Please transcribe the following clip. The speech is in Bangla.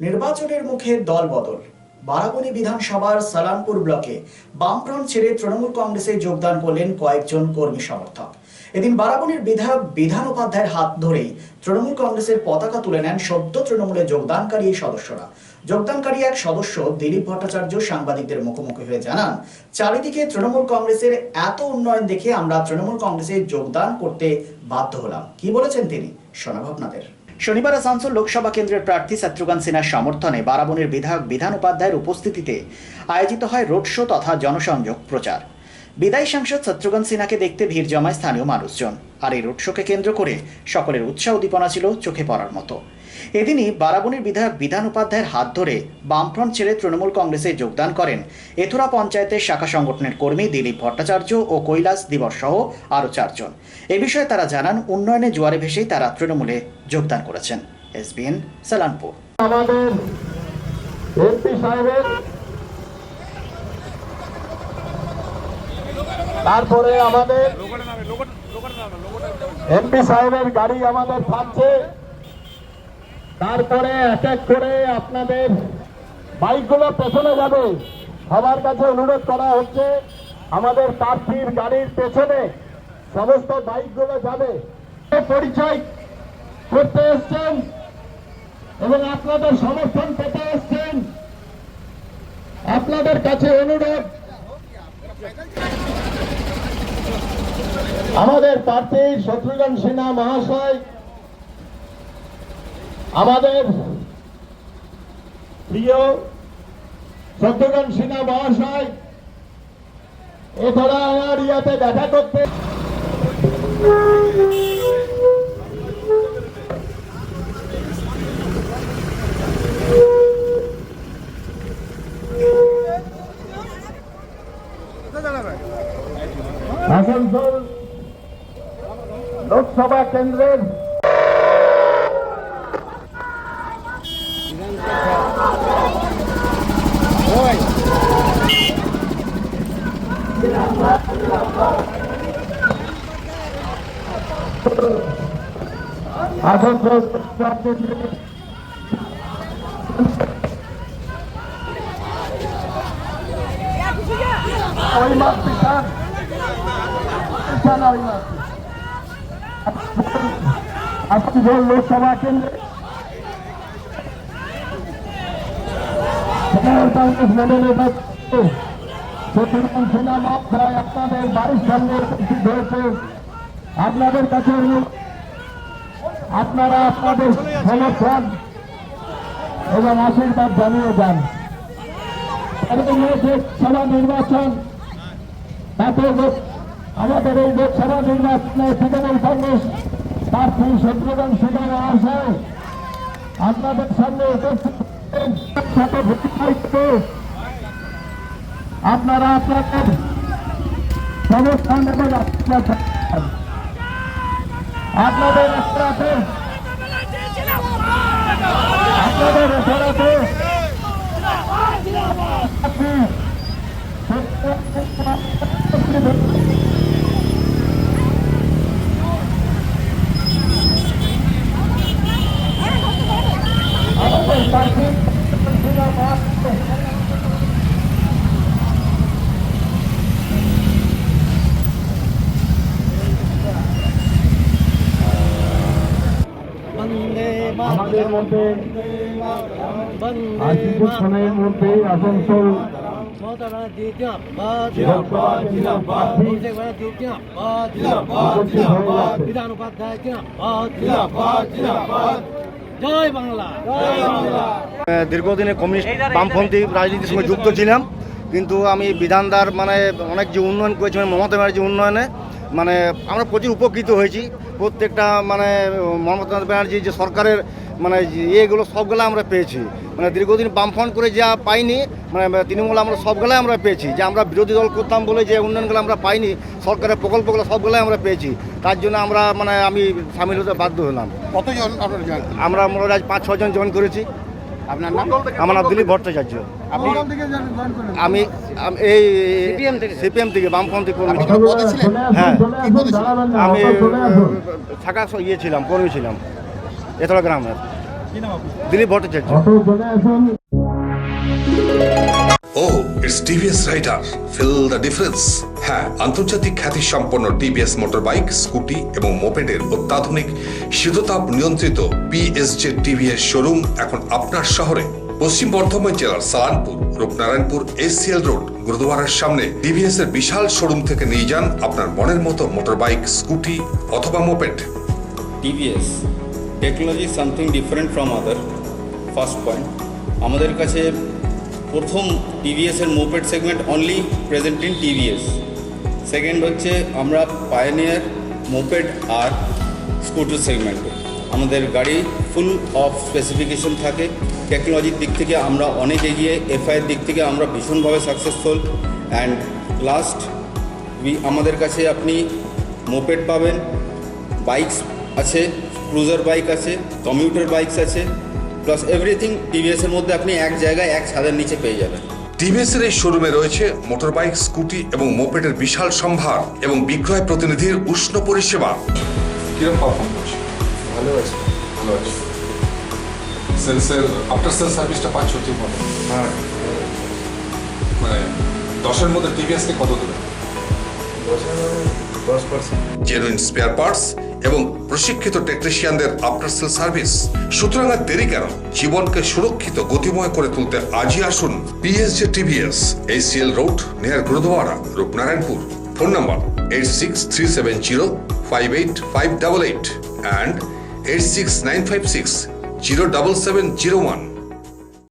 নির্বাচনের মুখে দলবদল। বারাবণী বিধানসভার সালানপুর ব্লকে বামফ্রন্ট ছেড়ে তৃণমূল কংগ্রেসে যোগদান করলেন কয়েকজন কর্মী সমর্থক। এদিন বারাবণীর বিধায়ক বিধান উপাধ্যায়ের হাত ধরেই তৃণমূল কংগ্রেসের পতাকা তুলে নেন সদ্য তৃণমূলে যোগদানকারী এই সদস্যরা। যোগদানকারী এক সদস্য দিলীপ ভট্টাচার্য সাংবাদিকদের মুখোমুখি হয়ে জানান, চারিদিকে তৃণমূল কংগ্রেসের এত উন্নয়ন দেখে আমরা তৃণমূল কংগ্রেসে যোগদান করতে বাধ্য হলাম। কি বলেছেন তিনি, শোনাব আপনাদের। শনিবার আসানসোল লোকসভা কেন্দ্রের প্রার্থী শত্রুঘ্ন সিনহার সমর্থনে বারাবণীর বিধায়ক বিধান উপাধ্যায়ের উপস্থিতিতে আয়োজিত হয় রোড শো তথা জনসংযোগ প্রচার। বিদায়ী সাংসদ শত্রুঘ্ন সিনহাকে দেখতে ভিড় জমায় স্থানীয় মানুষজন। আর এই রোড শোকে কেন্দ্র করে সকলের উৎসাহ উদ্দীপনা ছিল চোখে পড়ার মতো। এদিনই বারাবণীর বিধায়ক বিধান উপাধ্যায়ের হাত ধরে বামফ্রন্ট ছেড়ে তৃণমূল কংগ্রেসে যোগদান করেন এথুরা পঞ্চায়েতের শাখা সংগঠনের কর্মী দিলীপ ভট্টাচার্য ও কৈলাস দিবস সহ আরও 4 জন। এ বিষয়ে তারা জানান, উন্নয়নের জোয়ারে ভেসেই তারা তৃণমূলে যোগদান করেছেন। SBN সালানপুর। আমাদের এমপি সাহেবের, তারপরে আমাদের এমপি সাহেবের গাড়ি আমাদের থাকছে, তারপরে এক এক করে আপনাদের বাইকগুলো পেছনে যাবে। সবার কাছে অনুরোধ করা হচ্ছে, আমাদের প্রার্থীর গাড়ির পেছনে সমস্ত বাইকগুলো যাবে। পরিচয় করতে এসছেন এবং আপনাদের সমর্থন পেতে এসছেন, আপনাদের কাছে অনুরোধ, আমাদের প্রার্থী শত্রুঘ্ন সিনহা মহাশয়, আমাদের প্রিয় শত্রুঘ্ন সিনহা মহাশয় এছাড়া আমার ইয়াতে দেখা করতে আসানসোল লোকসভা কেন্দ্রের আসানসোল ওই মাছ পিছান আসানসোল লোকসভা কেন্দ্রে কংগ্রেস মনোনীত শত্রুঘ্ন সিনহা মহাশয় আপনাদের বাড়ির সামনে উপস্থিত হয়েছে। আপনাদের কাছে আপনারা আপনাদের সমর্থন এবং আশীর্বাদ জানিয়ে যান। লোকসভা নির্বাচন, তাতে আমাদের এই লোকসভা নির্বাচনে তৃণমূল কংগ্রেস প্রার্থী শত্রুঘ্ন সিনহা মহাশয় আপনাদের সামনে উপস্থিত আপনারা আপনাদের সমর্থন এবং আপনাদের এসরাতে আমাদের মধ্যে কিছুক্ষণের মধ্যে আসানসোল বিধান উপাধ্যায় জয় বাংলা। দীর্ঘদিনে কমিউনিস্ট বামপন্থী রাজনীতির সঙ্গে যুক্ত ছিলাম, কিন্তু আমি বিধানদার অনেক যে উন্নয়ন করেছি, মমতা ব্যানার্জি উন্নয়নে আমরা প্রচুর উপকৃত হয়েছি। প্রত্যেকটা মমতা ব্যানার্জি যে সরকারের ইয়েগুলো সবগুলো আমরা পেয়েছি। দীর্ঘদিন বামফ্রন্ট করে যা পাইনি, তৃণমূল আমরা সবগুলাই আমরা পেয়েছি। যে আমরা বিরোধী দল করতাম বলে যে উন্নয়নগুলো আমরা পাইনি, সরকারের প্রকল্পগুলো সবগুলাই আমরা পেয়েছি। তার জন্য আমরা আমি সামিল হতে বাধ্য হলাম। কতজন আমরা মোটামুটি আজ 5-6 জন জয়েন করেছি। আপনার নাম? আমার নাম দিলীপ ভট্টাচার্য। আপনি আমি এই সিপিএম থেকে বামপন্থী কর্মী ছিলাম। পদে ছিলেন? হ্যাঁ, কি পদে ছিলেন? আমি শাখা ছিলাম, কর্মী ছিলাম এতটা গ্রামের। দিলীপ ভট্টাচার্য। অটো চলে আসুন। Oh, it's TVS Raider. Feel the difference? হ্যাঁ, আন্তর্জাতিক খ্যাতি সম্পন্ন টিভিএস মোটরবাইক, স্কুটি এবং মোপেডের অত্যাধুনিক শীততাপ নিয়ন্ত্রিত পিএসজে টিভিএস শোরুম এখন আপনার শহরে। পশ্চিম বর্ধমান জেলার সালানপুর, রূপনারায়ণপুর এসিএল রোড গুরুদুয়ারার সামনে টিভিএস এর বিশাল শোরুম থেকে নিয়ে যান আপনার মনের মতো মোটরবাইক, স্কুটি অথবা moped. TVS technology something different from other. First point, আমাদের কাছে প্রথম টিভিএস এর moped segment only present in TVS. Second হচ্ছে আমরা পায়োনিয়ার মোপেড আর স্কুটার সেগমেন্টে আমাদের গাড়ি ফুল অফ স্পেসিফিকেশন থাকে। টেকনোলজির দিক থেকে আমরা অনেক এগিয়ে, এফআইয়ের দিক থেকে আমরা ভীষণভাবে সাকসেসফুল। অ্যান্ড লাস্ট, আমাদের কাছে আপনি মোপেড পাবেন, বাইকস আছে, ক্রুজার বাইক আছে, কমিউটার বাইকস আছে, প্লাস এভরিথিং টিভিএস এর মধ্যে আপনি এক জায়গায় এক ছাদের নিচে পেয়ে যাবেন। টিভিএস এর এই শোরুমে রয়েছে মোটরবাইক, স্কুটি এবং মোপেডের বিশাল সম্ভার এবং বিক্রয় প্রতিনিধির উষ্ণ পরিষেবা। কিরকম পারফর্ম করছে? ভালো আছে, ভালো আছে। সেলসের আফটার সেল সার্ভিসটা পাচ্ছ ঠিক মতো? হ্যাঁ। মানে 10-এর মধ্যে টিভিএসকে কত দেবে? 10%। জেনুইন স্পেয়ার পার্টস এবং প্রশিক্ষিত টেকনিশিয়ানদের আফটার সেল সার্ভিস। সুতরাং আর দেরি কেন? জীবনকে সুরক্ষিত গতিময় করে তুলতে আজই আসুন PSJ TVS, ACL road near gurudwara, Rupnarayanpur. Phone number 8637058588 and 86956 07701।